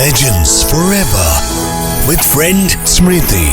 Legends Forever with friend Smriti।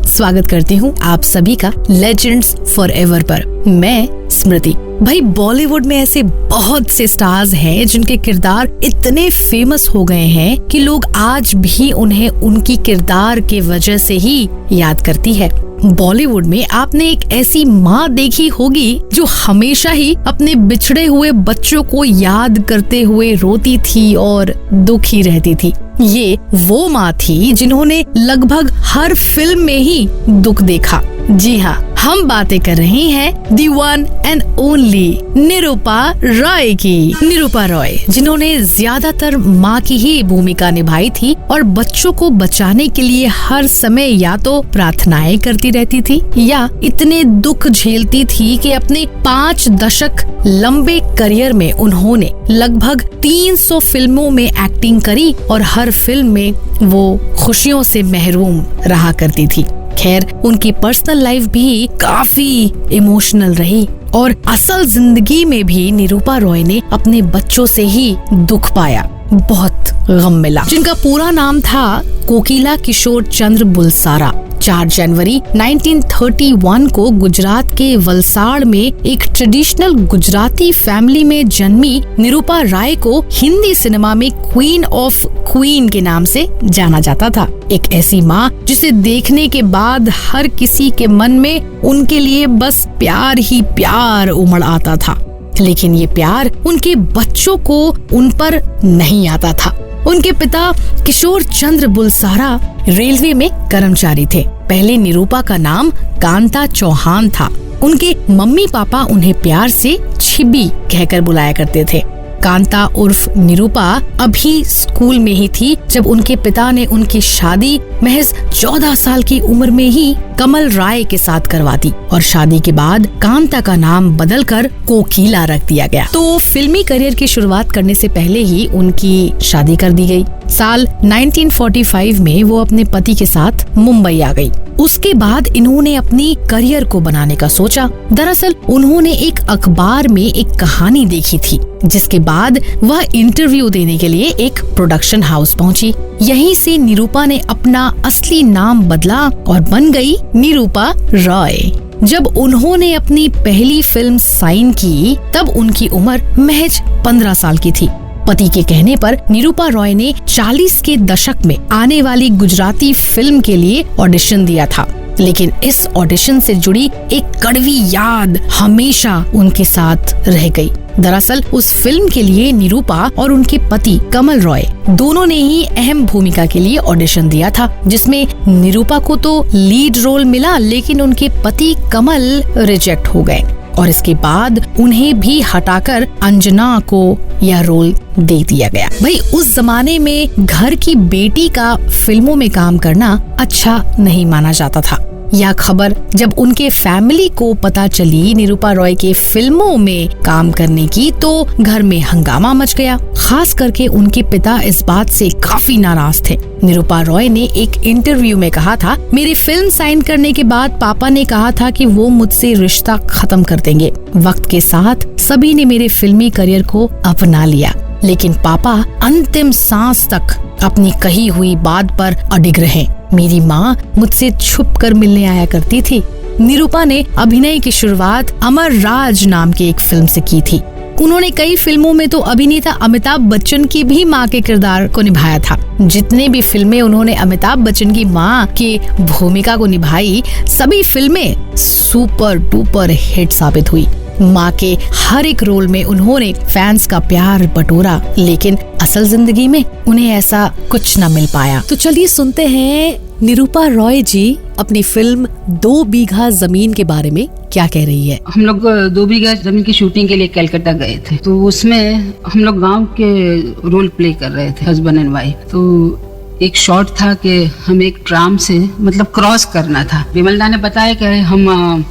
स्वागत करती हूँ आप सभी का लेजेंड्स फॉरएवर पर। मैं स्मृति। भाई बॉलीवुड में ऐसे बहुत से स्टार्स हैं जिनके किरदार इतने फेमस हो गए हैं कि लोग आज भी उन्हें उनकी किरदार के वजह से ही याद करती है। बॉलीवुड में आपने एक ऐसी माँ देखी होगी जो हमेशा ही अपने बिछड़े हुए बच्चों को याद करते हुए रोती थी और दुखी रहती थी। ये वो माँ थी जिन्होंने लगभग हर फिल्म में ही दुख देखा। जी हाँ, हम बातें कर रहे हैं the one and only Nirupa Roy की। निरूपा रॉय जिन्होंने ज्यादातर माँ की ही भूमिका निभाई थी और बच्चों को बचाने के लिए हर समय या तो प्रार्थनाएं करती रहती थी या इतने दुख झेलती थी कि अपने 5 दशक लंबे करियर में उन्होंने लगभग 300 फिल्मों में एक्टिंग करी और हर फिल्म में वो खुशियों से महरूम रहा करती थी। खैर, उनकी पर्सनल लाइफ भी काफी इमोशनल रही और असल जिंदगी में भी निरूपा रॉय ने अपने बच्चों से ही दुख पाया, बहुत गम मिला। जिनका पूरा नाम था कोकिला किशोर चंद्र बुलसारा। 4 जनवरी 1931 को गुजरात के वलसाड़ में एक ट्रेडिशनल गुजराती फैमिली में जन्मी निरूपा रॉय को हिंदी सिनेमा में क्वीन ऑफ क्वीन के नाम से जाना जाता था। एक ऐसी माँ जिसे देखने के बाद हर किसी के मन में उनके लिए बस प्यार ही प्यार उमड़ आता था। लेकिन ये प्यार उनके बच्चों को उन पर नहीं आता था। उनके पिता किशोर चंद्र बुलसारा रेलवे में कर्मचारी थे। पहले निरूपा का नाम कांता चौहान था। उनके मम्मी पापा उन्हें प्यार से छिबी कहकर बुलाया करते थे। कांता उर्फ निरूपा अभी स्कूल में ही थी जब उनके पिता ने उनकी शादी महज 14 साल की उम्र में ही कमल राय के साथ करवा दी और शादी के बाद कांता का नाम बदलकर कोकिला रख दिया गया। तो फिल्मी करियर की शुरुआत करने से पहले ही उनकी शादी कर दी गई। साल 1945 में वो अपने पति के साथ मुंबई आ गई। उसके बाद इन्होंने अपनी करियर को बनाने का सोचा। दरअसल उन्होंने एक अखबार में एक कहानी देखी थी, जिसके बाद वह इंटरव्यू देने के लिए एक प्रोडक्शन हाउस पहुंची। यहीं से निरूपा ने अपना असली नाम बदला और बन गई निरूपा रॉय। जब उन्होंने अपनी पहली फिल्म साइन की तब उनकी उम्र महज 15 साल की थी। पति के कहने पर निरूपा रॉय ने 40 के दशक में आने वाली गुजराती फिल्म के लिए ऑडिशन दिया था, लेकिन इस ऑडिशन से जुड़ी एक कड़वी याद हमेशा उनके साथ रह गई। दरअसल उस फिल्म के लिए निरूपा और उनके पति कमल रॉय दोनों ने ही अहम भूमिका के लिए ऑडिशन दिया था, जिसमें निरूपा को तो लीड रोल मिला लेकिन उनके पति कमल रिजेक्ट हो गए और इसके बाद उन्हें भी हटाकर अंजना को यह रोल दे दिया गया। भाई उस जमाने में घर की बेटी का फिल्मों में काम करना अच्छा नहीं माना जाता था। यह खबर जब उनके फैमिली को पता चली निरूपा रॉय के फिल्मों में काम करने की तो घर में हंगामा मच गया। खास करके उनके पिता इस बात से काफी नाराज थे। निरूपा रॉय ने एक इंटरव्यू में कहा था, मेरी फिल्म साइन करने के बाद पापा ने कहा था कि वो मुझसे रिश्ता खत्म कर देंगे। वक्त के साथ सभी ने मेरे फिल्मी करियर को अपना लिया, लेकिन पापा अंतिम सांस तक अपनी कही हुई बात पर अडिग रहे। मेरी माँ मुझसे छुप कर मिलने आया करती थी। निरूपा ने अभिनय की शुरुआत अमर राज नाम की एक फिल्म से की थी। उन्होंने कई फिल्मों में तो अभिनेता अमिताभ बच्चन की भी माँ के किरदार को निभाया था। जितने भी फिल्में उन्होंने अमिताभ बच्चन की माँ की भूमिका को निभाई, सभी फिल्में सुपर डुपर हिट साबित हुई। माँ के हर एक रोल में उन्होंने फैंस का प्यार बटोरा, लेकिन असल जिंदगी में उन्हें ऐसा कुछ न मिल पाया। तो चलिए सुनते हैं निरूपा रॉय जी अपनी फिल्म 2 बीघा जमीन के बारे में क्या कह रही है। हम लोग 2 बीघा जमीन की शूटिंग के लिए कलकत्ता गए थे, तो उसमें हम लोग गांव के रोल प्ले कर रहे थे, हस्बैंड एंड वाइफ। तो एक शॉट था कि हमें एक ट्राम से मतलब क्रॉस करना था। विमलदा ने बताया कि हम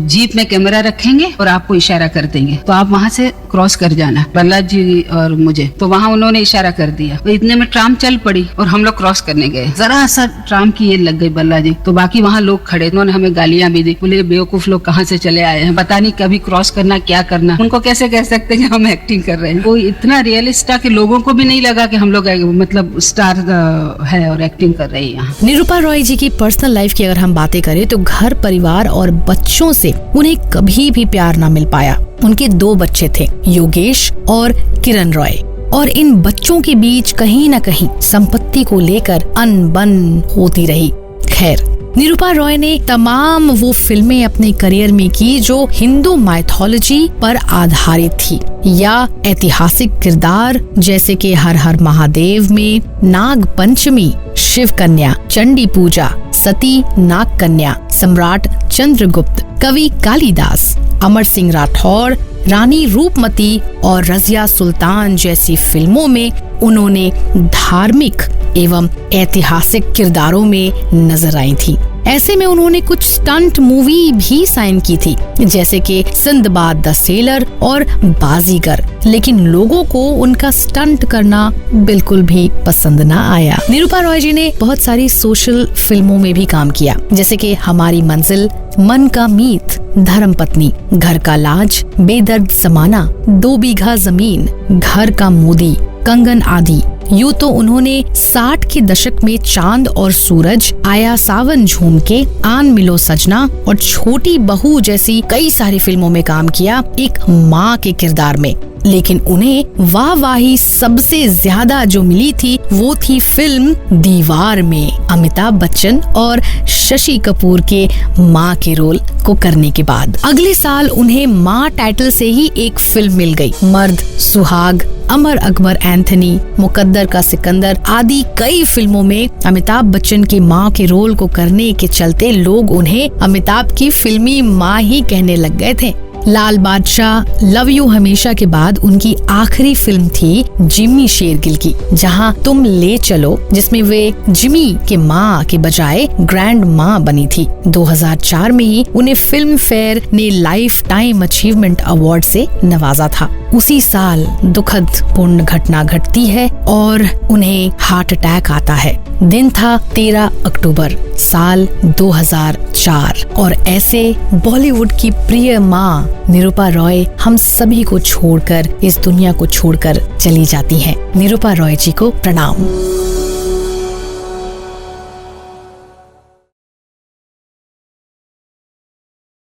जीप में कैमरा रखेंगे और आपको इशारा कर देंगे, तो आप वहाँ से क्रॉस कर जाना, प्रहलाद जी और मुझे। तो वहाँ उन्होंने इशारा कर दिया, तो इतने में ट्राम चल पड़ी और हम लोग क्रॉस करने गए। जरा सा ट्राम की ये लग गई बल्ला जी, तो बाकी वहाँ लोग खड़े, उन्होंने हमें गालियां भी दी, बोले बेवकूफ लोग कहाँ से चले आए हैं, पता नहीं कभी क्रॉस करना क्या करना। उनको कैसे कह सकते हैं कि हम एक्टिंग कर रहे हैं। वो इतना रियलिस्ट था कि लोगों को भी नहीं लगा कि हम लोग मतलब स्टार है और एक्टिंग कर रहे हैं यहाँ। निरूपा रॉय जी की पर्सनल लाइफ की अगर हम बातें करें तो घर परिवार और बच्चों से उन्हें कभी भी प्यार ना मिल पाया। उनके 2 बच्चे थे, योगेश और किरण रॉय, और इन बच्चों के बीच कहीं न कहीं संपत्ति को लेकर अनबन होती रही। खैर, निरूपा रॉय ने तमाम वो फिल्में अपने करियर में की जो हिंदू माइथोलॉजी पर आधारित थी या ऐतिहासिक किरदार जैसे कि हर हर महादेव में नाग पंचमी, शिव कन्या, चंडी पूजा, सती नाग कन्या, सम्राट चंद्रगुप्त, कवि कालिदास, अमर सिंह राठौर, रानी रूपमती और रजिया सुल्तान जैसी फिल्मों में उन्होंने धार्मिक एवं ऐतिहासिक किरदारों में नजर आई थी। ऐसे में उन्होंने कुछ स्टंट मूवी भी साइन की थी, जैसे कि सिंदबाद द सेलर और बाजीगर, लेकिन लोगों को उनका स्टंट करना बिल्कुल भी पसंद न आया। निरूपा रॉय जी ने बहुत सारी सोशल फिल्मों में भी काम किया, जैसे कि हमारी मंजिल, मन का मीत, धर्मपत्नी, घर का लाज, बेदर्द समाना, 2 बीघा जमीन, घर का मोदी, कंगन आदि। यूँ तो उन्होंने 60 के दशक में चांद और सूरज, आया सावन झूम के, आन मिलो सजना और छोटी बहू जैसी कई सारी फिल्मों में काम किया एक माँ के किरदार में। लेकिन उन्हें वाहवाही सबसे ज्यादा जो मिली थी वो थी फिल्म दीवार में अमिताभ बच्चन और शशि कपूर के माँ के रोल को करने के बाद। अगले साल उन्हें माँ टाइटल से ही एक फिल्म मिल गई। मर्द, सुहाग, अमर अकबर एंथनी, मुकद्दर का सिकंदर आदि कई फिल्मों में अमिताभ बच्चन के माँ के रोल को करने के चलते लोग उन्हें अमिताभ की फिल्मी माँ ही कहने लग गए थे। लाल बादशाह, लव यू हमेशा के बाद उनकी आखिरी फिल्म थी जिम्मी शेरगिल की, जहां तुम ले चलो, जिसमें वे जिमी के माँ के बजाय ग्रैंड माँ बनी थी। 2004 में ही उन्हें फिल्म फेयर ने लाइफ टाइम अचीवमेंट अवार्ड से नवाजा था। उसी साल दुखद पूर्ण घटना घटती है और उन्हें हार्ट अटैक आता है। दिन था 13 अक्टूबर साल 2004 और ऐसे बॉलीवुड की प्रिय माँ निरूपा रॉय हम सभी को छोड़कर, इस दुनिया को छोड़कर चली जाती हैं। निरूपा रॉय जी को प्रणाम।